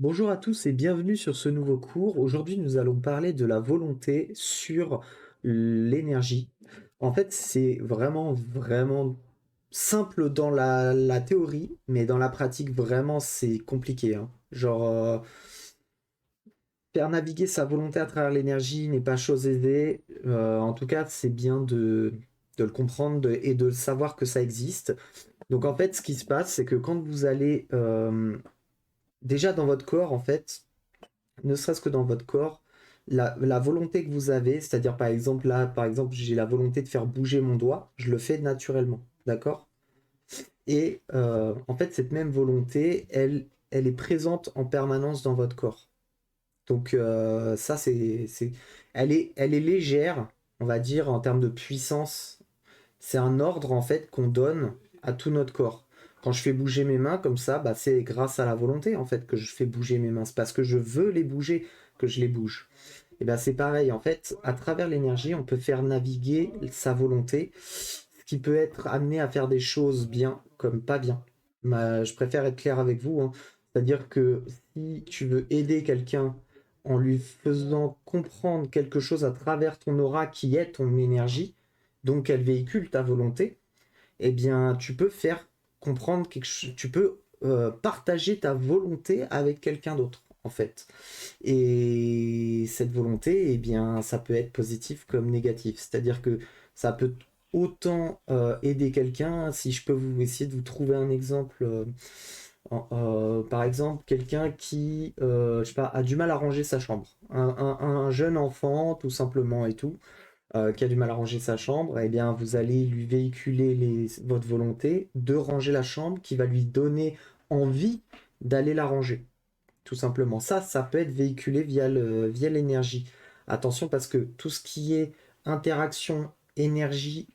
Bonjour à tous et bienvenue sur ce nouveau cours. Aujourd'hui, nous allons parler de la volonté sur l'énergie. En fait, c'est vraiment simple dans la théorie, mais dans la pratique, vraiment, c'est compliqué, hein. Faire naviguer sa volonté à travers l'énergie n'est pas chose aisée. En tout cas, c'est bien de le comprendre et de savoir que ça existe. Donc, en fait, ce qui se passe, c'est que quand vous allez déjà dans votre corps, en fait, ne serait-ce que dans votre corps, la volonté que vous avez, c'est-à-dire par exemple là, par exemple, j'ai la volonté de faire bouger mon doigt, je le fais naturellement, d'accord? Et en fait, cette même volonté, elle est présente en permanence dans votre corps. Donc ça, elle est légère, on va dire, en termes de puissance. C'est un ordre en fait qu'on donne à tout notre corps. Quand je fais bouger mes mains comme ça, bah, c'est grâce à la volonté en fait que je fais bouger mes mains. C'est parce que je veux les bouger que je les bouge. Et ben c'est pareil en fait, à travers l'énergie, on peut faire naviguer sa volonté, ce qui peut être amené à faire des choses bien comme pas bien. Je préfère être clair avec vous, hein. C'est-à-dire que si tu veux aider quelqu'un en lui faisant comprendre quelque chose à travers ton aura qui est ton énergie, donc elle véhicule ta volonté, eh bien tu peux faire comprendre quelque chose, tu peux partager ta volonté avec quelqu'un d'autre en fait. Et cette volonté, eh bien ça peut être positif comme négatif. C'est-à-dire que ça peut autant aider quelqu'un, si je peux vous essayer de vous trouver un exemple. Par exemple, quelqu'un qui, je sais pas, a du mal à ranger sa chambre. Un jeune enfant, tout simplement, et tout, qui a du mal à ranger sa chambre, eh bien, vous allez lui véhiculer votre volonté de ranger la chambre qui va lui donner envie d'aller la ranger, tout simplement. Ça peut être véhiculé via l'énergie. Attention parce que tout ce qui est interaction énergétique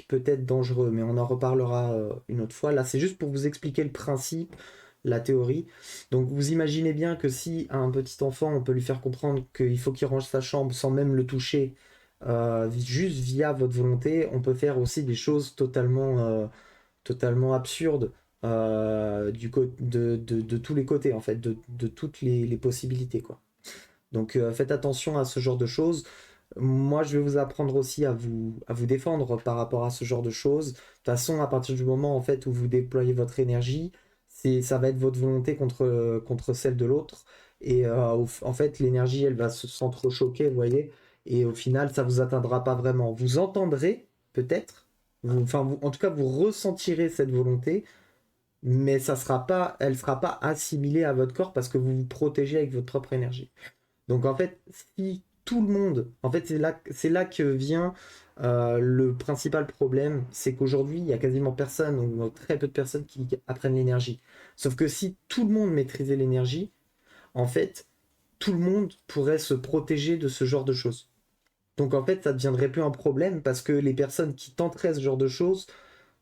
peut être dangereux, mais on en reparlera une autre fois. Là, c'est juste pour vous expliquer le principe, la théorie. Donc vous imaginez bien que si à un petit enfant, on peut lui faire comprendre qu'il faut qu'il range sa chambre sans même le toucher, juste via votre volonté, on peut faire aussi des choses totalement absurdes de tous les côtés, en fait, de toutes les possibilités, quoi. Donc faites attention à ce genre de choses. Moi, je vais vous apprendre aussi à vous défendre par rapport à ce genre de choses. De toute façon, à partir du moment en fait où vous déployez votre énergie, ça va être votre volonté contre celle de l'autre. Et en fait, l'énergie, elle va se s'entrechoquer, vous voyez. Et au final, ça vous atteindra pas vraiment. Vous entendrez peut-être, en tout cas, vous ressentirez cette volonté, mais elle sera pas assimilée à votre corps parce que vous vous protégez avec votre propre énergie. Donc en fait, si tout le monde, en fait c'est là que vient le principal problème, c'est qu'aujourd'hui il y a quasiment personne ou très peu de personnes qui apprennent l'énergie. Sauf que si tout le monde maîtrisait l'énergie, en fait tout le monde pourrait se protéger de ce genre de choses. Donc en fait ça ne deviendrait plus un problème parce que les personnes qui tenteraient ce genre de choses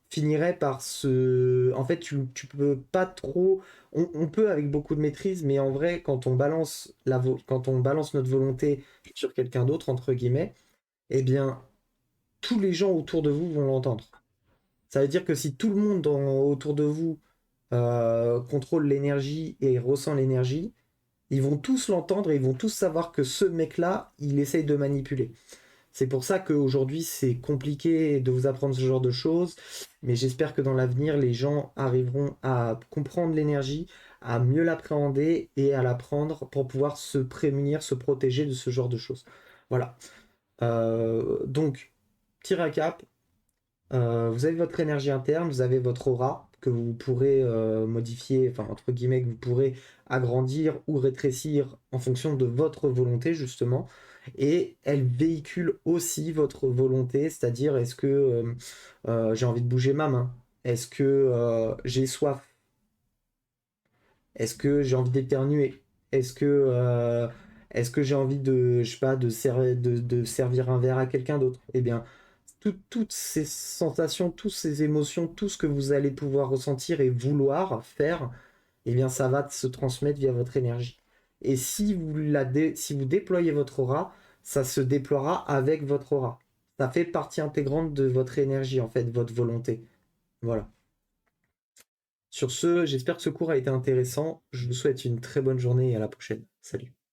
finirait par se... En fait, tu peux pas trop... On peut avec beaucoup de maîtrise, mais en vrai, quand on balance notre volonté sur quelqu'un d'autre, entre guillemets, eh bien, tous les gens autour de vous vont l'entendre. Ça veut dire que si tout le monde autour de vous contrôle l'énergie et ressent l'énergie, ils vont tous l'entendre et ils vont tous savoir que ce mec-là, il essaye de manipuler. C'est pour ça qu'aujourd'hui, c'est compliqué de vous apprendre ce genre de choses, mais j'espère que dans l'avenir, les gens arriveront à comprendre l'énergie, à mieux l'appréhender et à l'apprendre pour pouvoir se prémunir, se protéger de ce genre de choses. Voilà. Donc, petit récap, vous avez votre énergie interne, vous avez votre aura que vous pourrez modifier, enfin entre guillemets, que vous pourrez agrandir ou rétrécir en fonction de votre volonté justement. Et elle véhicule aussi votre volonté, c'est-à-dire est-ce que j'ai envie de bouger ma main? Est-ce que j'ai soif? Est-ce que j'ai envie d'éternuer? Est-ce que, euh, est-ce que j'ai envie de, je sais pas, de servir un verre à quelqu'un d'autre? Eh bien, toutes ces sensations, toutes ces émotions, tout ce que vous allez pouvoir ressentir et vouloir faire, eh bien, ça va se transmettre via votre énergie. Et si vous déployez votre aura, ça se déploiera avec votre aura. Ça fait partie intégrante de votre énergie, en fait, votre volonté. Voilà. Sur ce, j'espère que ce cours a été intéressant. Je vous souhaite une très bonne journée et à la prochaine. Salut.